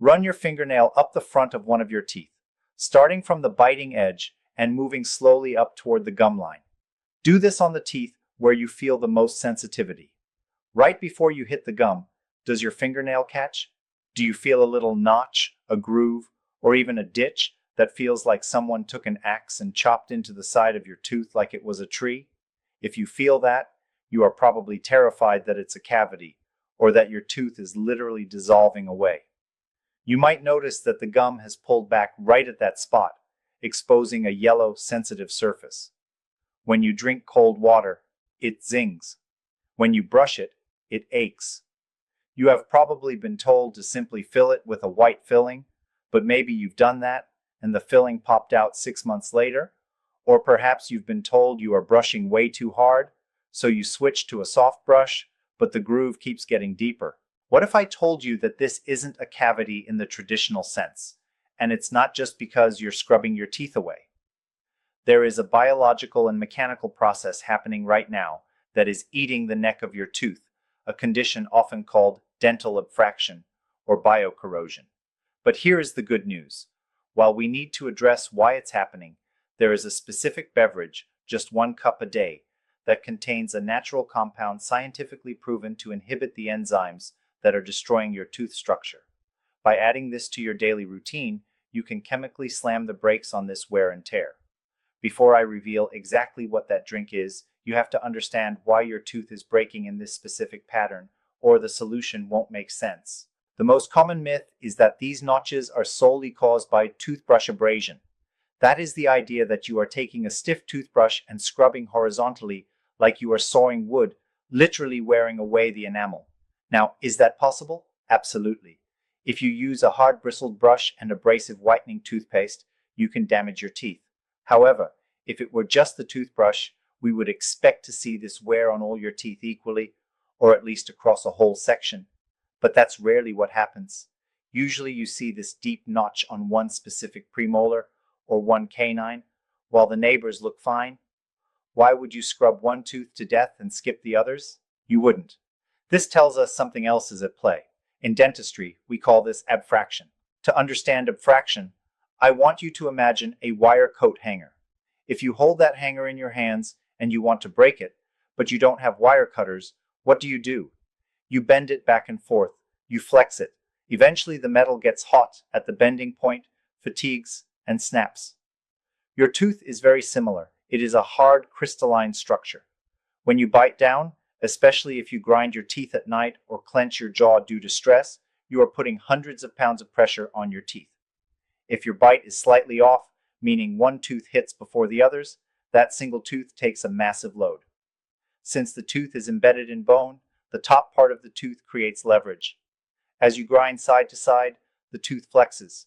Run your fingernail up the front of one of your teeth, starting from the biting edge and moving slowly up toward the gum line. Do this on the teeth where you feel the most sensitivity. Right before you hit the gum, does your fingernail catch? Do you feel a little notch, a groove, or even a ditch that feels like someone took an axe and chopped into the side of your tooth like it was a tree? If you feel that, you are probably terrified that it's a cavity, or that your tooth is literally dissolving away. You might notice that the gum has pulled back right at that spot, exposing a yellow, sensitive surface. When you drink cold water, it zings. When you brush it, it aches. You have probably been told to simply fill it with a white filling, but maybe you've done that and the filling popped out 6 months later, or perhaps you've been told you are brushing way too hard, so you switch to a soft brush, but the groove keeps getting deeper. What if I told you that this isn't a cavity in the traditional sense, and it's not just because you're scrubbing your teeth away? There is a biological and mechanical process happening right now that is eating the neck of your tooth, a condition often called dental abfraction or biocorrosion. But here is the good news. While we need to address why it's happening, there is a specific beverage, just 1 cup a day, that contains a natural compound scientifically proven to inhibit the enzymes that are destroying your tooth structure. By adding this to your daily routine, you can chemically slam the brakes on this wear and tear. Before I reveal exactly what that drink is, you have to understand why your tooth is breaking in this specific pattern, or the solution won't make sense. The most common myth is that these notches are solely caused by toothbrush abrasion. That is the idea that you are taking a stiff toothbrush and scrubbing horizontally like you are sawing wood, literally wearing away the enamel. Now, is that possible? Absolutely. If you use a hard bristled brush and abrasive whitening toothpaste, you can damage your teeth. However, if it were just the toothbrush, we would expect to see this wear on all your teeth equally, or at least across a whole section. But that's rarely what happens. Usually you see this deep notch on one specific premolar or one canine, while the neighbors look fine. Why would you scrub one tooth to death and skip the others? You wouldn't. This tells us something else is at play. In dentistry, we call this abfraction. To understand abfraction, I want you to imagine a wire coat hanger. If you hold that hanger in your hands and you want to break it, but you don't have wire cutters, what do? You bend it back and forth. You flex it. Eventually the metal gets hot at the bending point, fatigues, and snaps. Your tooth is very similar. It is a hard, crystalline structure. When you bite down, especially if you grind your teeth at night or clench your jaw due to stress, you are putting hundreds of pounds of pressure on your teeth. If your bite is slightly off, meaning one tooth hits before the others, that single tooth takes a massive load. Since the tooth is embedded in bone, the top part of the tooth creates leverage. As you grind side to side, the tooth flexes.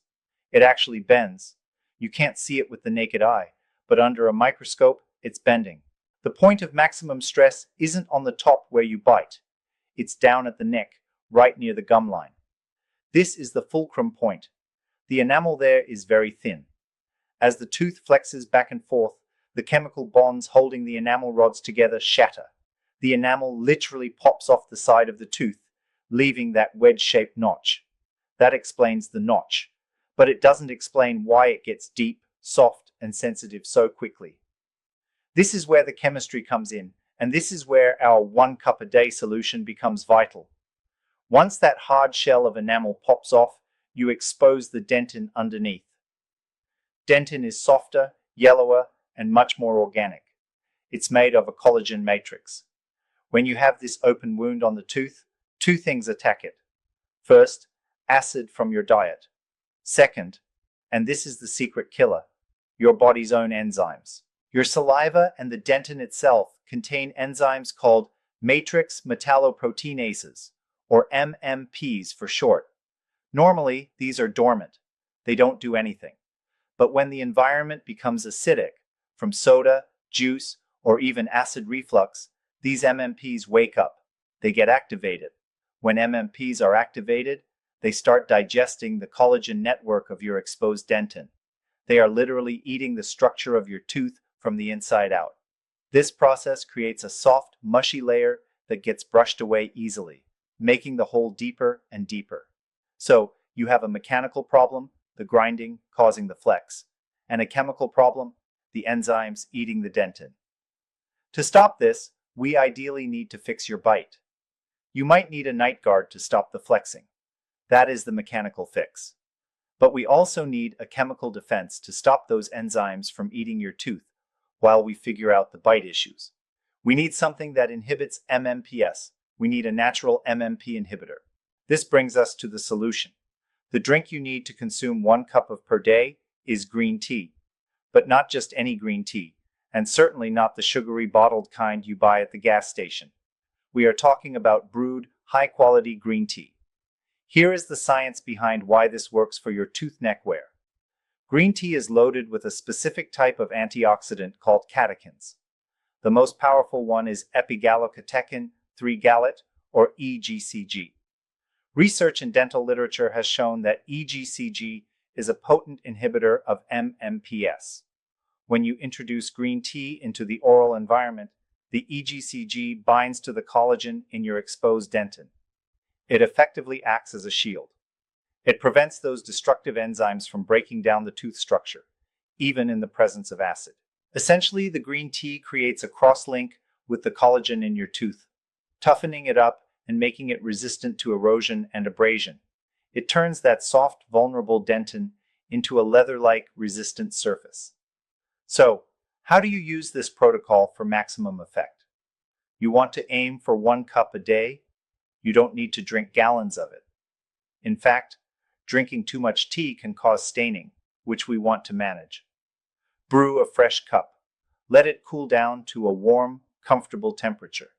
It actually bends. You can't see it with the naked eye, but under a microscope, it's bending. The point of maximum stress isn't on the top where you bite. It's down at the neck, right near the gum line. This is the fulcrum point. The enamel there is very thin. As the tooth flexes back and forth, the chemical bonds holding the enamel rods together shatter. The enamel literally pops off the side of the tooth, leaving that wedge-shaped notch. That explains the notch, but it doesn't explain why it gets deep, soft, and sensitive so quickly. This is where the chemistry comes in, and this is where our 1 cup a day solution becomes vital. Once that hard shell of enamel pops off, you expose the dentin underneath. Dentin is softer, yellower, and much more organic. It's made of a collagen matrix. When you have this open wound on the tooth, 2 things attack it. First, acid from your diet. Second, and this is the secret killer, your body's own enzymes. Your saliva and the dentin itself contain enzymes called matrix metalloproteinases, or MMPs for short. Normally, these are dormant. They don't do anything. But when the environment becomes acidic, from soda, juice, or even acid reflux, these MMPs wake up. They get activated. When MMPs are activated, they start digesting the collagen network of your exposed dentin. They are literally eating the structure of your tooth from the inside out. This process creates a soft, mushy layer that gets brushed away easily, making the hole deeper and deeper. So, You have a mechanical problem, the grinding causing the flex, and a chemical problem, the enzymes eating the dentin. To stop this, we ideally need to fix your bite. You might need a night guard to stop the flexing. That is the mechanical fix. But we also need a chemical defense to stop those enzymes from eating your tooth while we figure out the bite issues. We need something that inhibits MMPs. We need a natural MMP inhibitor. This brings us to the solution. The drink you need to consume 1 cup of per day is green tea. But not just any green tea, and certainly not the sugary bottled kind you buy at the gas station. We are talking about brewed, high-quality green tea. Here is the science behind why this works for your tooth neck wear. Green tea is loaded with a specific type of antioxidant called catechins. The most powerful one is epigallocatechin 3-gallate, or EGCG. Research in dental literature has shown that EGCG is a potent inhibitor of MMPs. When you introduce green tea into the oral environment, the EGCG binds to the collagen in your exposed dentin. It effectively acts as a shield. It prevents those destructive enzymes from breaking down the tooth structure, even in the presence of acid. Essentially, the green tea creates a cross-link with the collagen in your tooth, toughening it up and making it resistant to erosion and abrasion. It turns that soft, vulnerable dentin into a leather-like resistant surface. So, how do you use this protocol for maximum effect? You want to aim for 1 cup a day? You don't need to drink gallons of it. In fact, drinking too much tea can cause staining, which we want to manage. Brew a fresh cup. Let it cool down to a warm, comfortable temperature.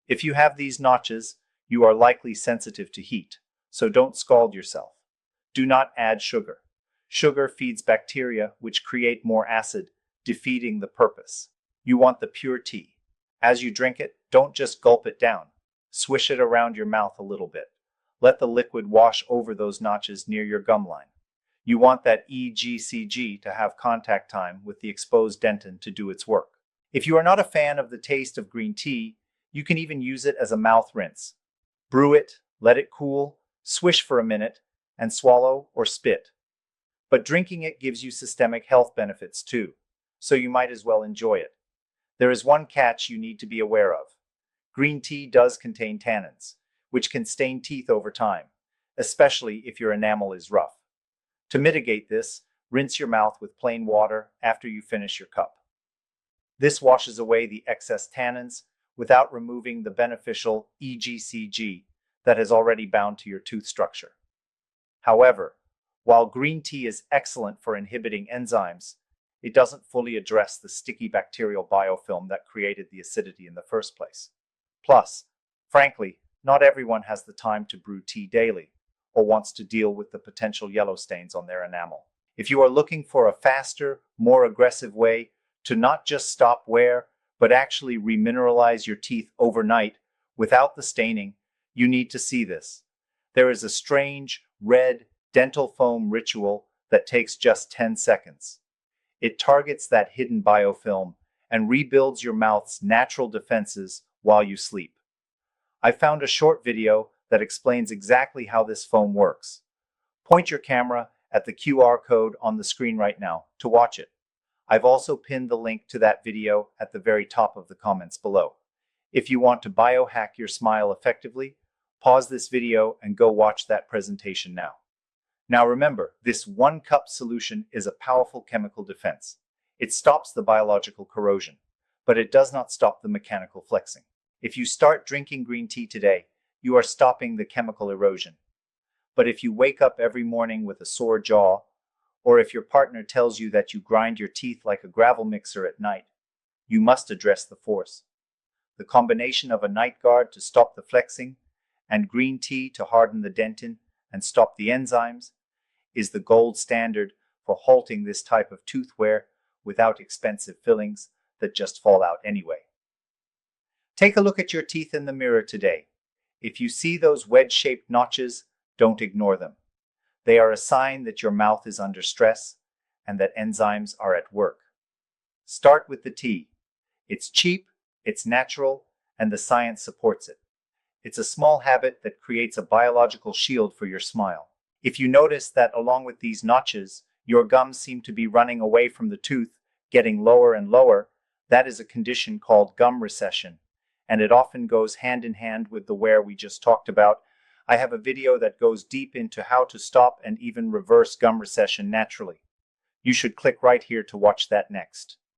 If you have these notches, you are likely sensitive to heat, so don't scald yourself. Do not add sugar. Sugar feeds bacteria, which create more acid, defeating the purpose. You want the pure tea. As you drink it, don't just gulp it down. Swish it around your mouth a little bit. Let the liquid wash over those notches near your gum line. You want that EGCG to have contact time with the exposed dentin to do its work. If you are not a fan of the taste of green tea, you can even use it as a mouth rinse. Brew it, let it cool, swish for a minute, and swallow or spit. But drinking it gives you systemic health benefits too, so you might as well enjoy it. There is one catch you need to be aware of. Green tea does contain tannins, which can stain teeth over time, especially if your enamel is rough. To mitigate this, rinse your mouth with plain water after you finish your cup. This washes away the excess tannins without removing the beneficial EGCG that has already bound to your tooth structure. However, while green tea is excellent for inhibiting enzymes, it doesn't fully address the sticky bacterial biofilm that created the acidity in the first place. Plus, frankly, not everyone has the time to brew tea daily or wants to deal with the potential yellow stains on their enamel. If you are looking for a faster, more aggressive way to not just stop wear, but actually remineralize your teeth overnight without the staining, you need to see this. There is a strange, red, dental foam ritual that takes just 10 seconds. It targets that hidden biofilm and rebuilds your mouth's natural defenses while you sleep. I found a short video that explains exactly how this foam works. Point your camera at the QR code on the screen right now to watch it. I've also pinned the link to that video at the very top of the comments below. If you want to biohack your smile effectively, pause this video and go watch that presentation now. Now remember, this 1 cup solution is a powerful chemical defense. It stops the biological corrosion, but it does not stop the mechanical flexing. If you start drinking green tea today, you are stopping the chemical erosion. But if you wake up every morning with a sore jaw, or if your partner tells you that you grind your teeth like a gravel mixer at night, you must address the force. The combination of a night guard to stop the flexing and green tea to harden the dentin and stop the enzymes is the gold standard for halting this type of tooth wear without expensive fillings that just fall out anyway. Take a look at your teeth in the mirror today. If you see those wedge-shaped notches, don't ignore them. They are a sign that your mouth is under stress and that enzymes are at work. Start with the tea. It's cheap, it's natural, and the science supports it. It's a small habit that creates a biological shield for your smile. If you notice that along with these notches, your gums seem to be running away from the tooth, getting lower and lower, that is a condition called gum recession, and it often goes hand in hand with the wear we just talked about. I have a video that goes deep into how to stop and even reverse gum recession naturally. You should click right here to watch that next.